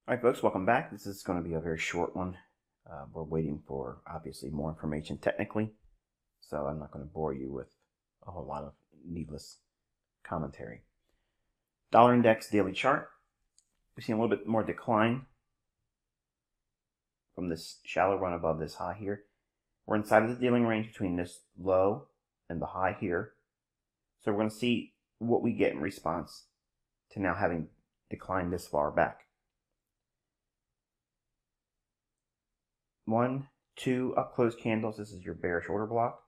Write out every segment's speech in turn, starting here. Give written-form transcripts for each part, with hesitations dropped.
Alright folks, welcome back. This is going to be a very short one. We're waiting for, obviously, more information technically, so I'm not going to bore you with a whole lot of needless commentary. Dollar index daily chart. We've seen a little bit more decline from this shallow run above this high here. We're inside of the dealing range between this low and the high here. So we're going to see what we get in response to now having declined this far back. 1, 2 up close candles. This is your bearish order block.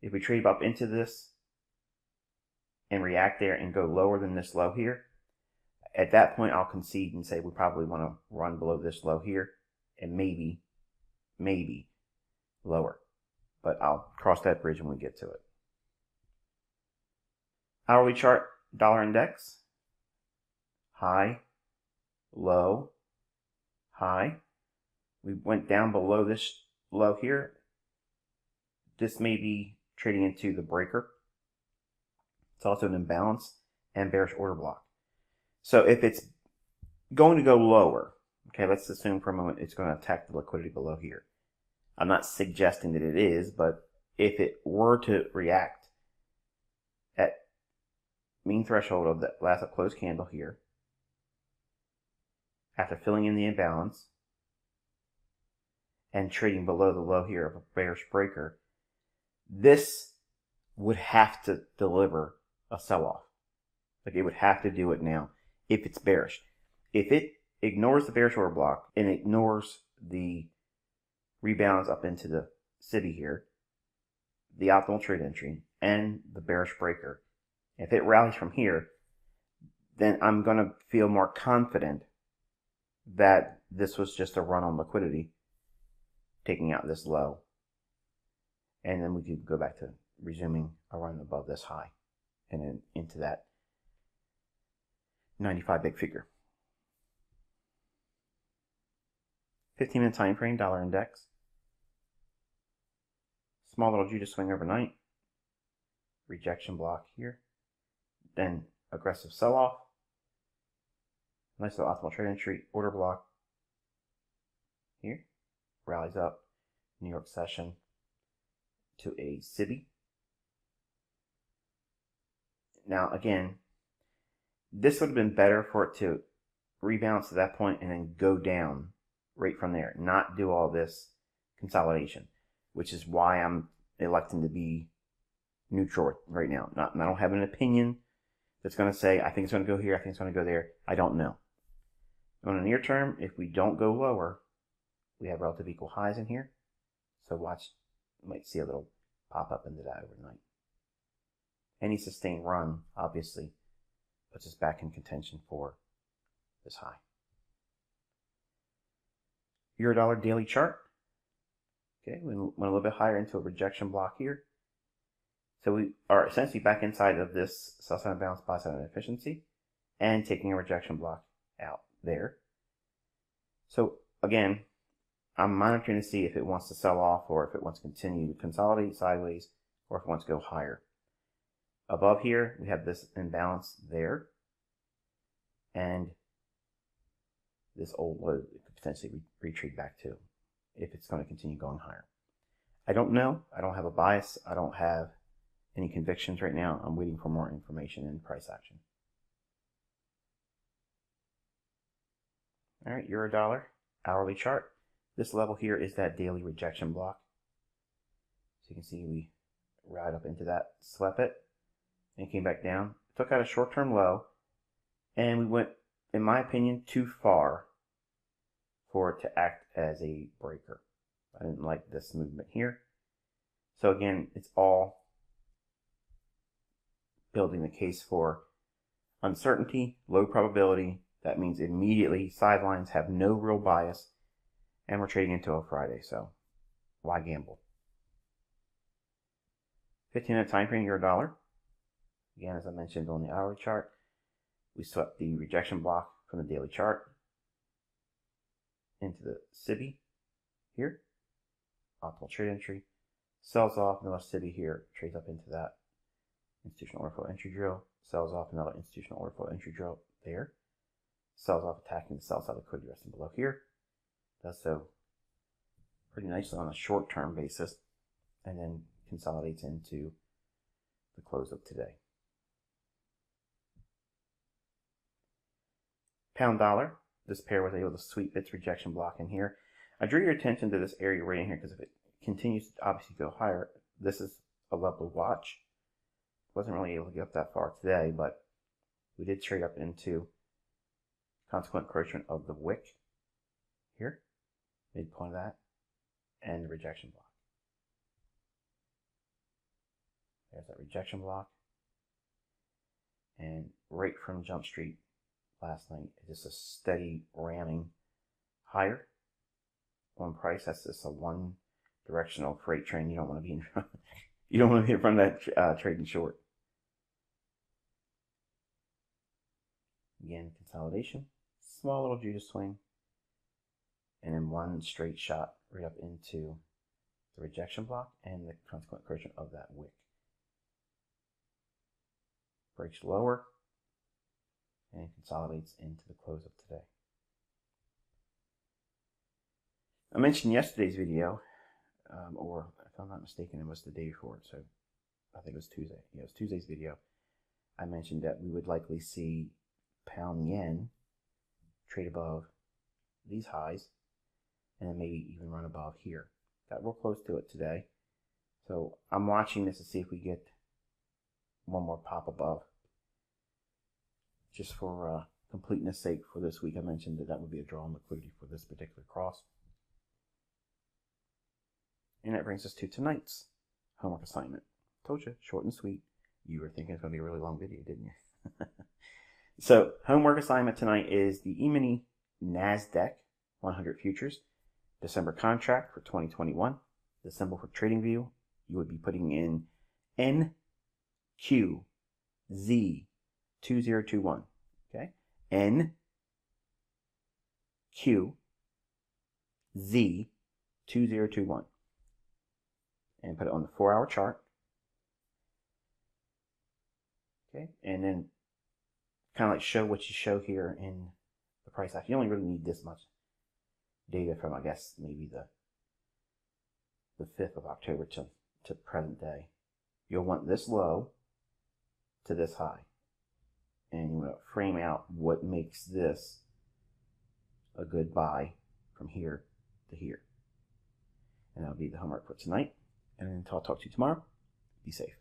If we trade up into this and react there and go lower than this low here, at that point I'll concede and say we probably want to run below this low here and maybe lower. But I'll cross that bridge when we get to it. Hourly chart, dollar index. High, low, high. We went down below this low here. This may be trading into the breaker. It's also an imbalance and bearish order block. So if it's going to go lower, okay, let's assume for a moment it's going to attack the liquidity below here. I'm not suggesting that it is, but if it were to react at mean threshold of that last up close candle here, after filling in the imbalance, and trading below the low here of a bearish breaker, this would have to deliver a sell-off. Like it would have to do it now if it's bearish. If it ignores the bearish order block and ignores the rebalance up into the city here, the optimal trade entry, and the bearish breaker, if it rallies from here, then I'm going to feel more confident that this was just a run on liquidity, taking out this low, and then we could go back to resuming a run above this high and then into that 95 big figure. 15-minute time frame, dollar index. Small little Judas swing overnight. Rejection block here. Then aggressive sell-off. Nice little optimal trade entry, order block here. Rallies up, New York session to a city. Now again, this would have been better for it to rebalance to that point and then go down right from there, not do all this consolidation, which is why I'm electing to be neutral right now. I don't have an opinion that's going to say, I think it's going to go here, I think it's going to go there. I don't know. On the near term, if we don't go lower, we have relative equal highs in here. So watch, you might see a little pop up into that overnight. Any sustained run, obviously, puts us back in contention for this high. Euro-dollar daily chart. Okay, we went a little bit higher into a rejection block here. So we are essentially back inside of this sell side imbalance, buy side inefficiency, and taking a rejection block out there. So again, I'm monitoring to see if it wants to sell off or if it wants to continue to consolidate sideways or if it wants to go higher. Above here, we have this imbalance there. And this old low could potentially retreat back to if it's going to continue going higher. I don't know. I don't have a bias. I don't have any convictions right now. I'm waiting for more information and price action. All right, euro dollar, hourly chart. This level here is that daily rejection block. So you can see we ride up into that, swept it, and came back down. Took out a short-term low, and we went, in my opinion, too far for it to act as a breaker. I didn't like this movement here. So again, it's all building the case for uncertainty, low probability. That means immediately sidelines have no real bias. And we're trading into a Friday, so why gamble? 15-minute time frame, euro dollar. Again, as I mentioned on the hourly chart, we swept the rejection block from the daily chart into the SIBI here. Optimal trade entry. Sells off another SIBI here, trades up into that institutional order flow entry drill. Sells off another institutional order flow entry drill there. sells off attacking the sell side liquidity resting below here. Does so pretty nicely on a short-term basis, and then consolidates into the close of today. Pound dollar, this pair was able to sweep its rejection block in here. I drew your attention to this area right in here because if it continues to obviously go higher, this is a level to watch. Wasn't really able to get up that far today, but we did trade up into consequent encroachment of the wick here, midpoint of that, and the rejection block. There's that rejection block. And right from Jump Street last night, it's just a steady ramming higher on price. That's just a one directional freight train. You don't want to be in front. You don't want to be in front of that trading short. Again, consolidation, small little Judas swing, and then one straight shot right up into the rejection block and the consequent encroachment of that wick. Breaks lower and consolidates into the close of today. I mentioned yesterday's video, or if I'm not mistaken, it was the day before, so I think it was Tuesday. Yeah, it was Tuesday's video. I mentioned that we would likely see pound yen trade above these highs and then maybe even run above here. Got real close to it today. So I'm watching this to see if we get one more pop above. Just for completeness sake for this week, I mentioned that would be a draw on liquidity for this particular cross. And that brings us to tonight's homework assignment. Told you, short and sweet. You were thinking it's going to be a really long video, didn't you? So, homework assignment tonight is the E-mini NASDAQ 100 futures December contract for 2021. The symbol for TradingView, you would be putting in NQZ2021. Okay? NQZ2021. And put it on the 4-hour chart. Okay? And then kind of like show what you show here in the price action. You only really need this much data from, I guess, maybe the 5th of October to present day. You'll want this low to this high. And you want to frame out what makes this a good buy from here to here. And that'll be the homework for tonight. And until I talk to you tomorrow, be safe.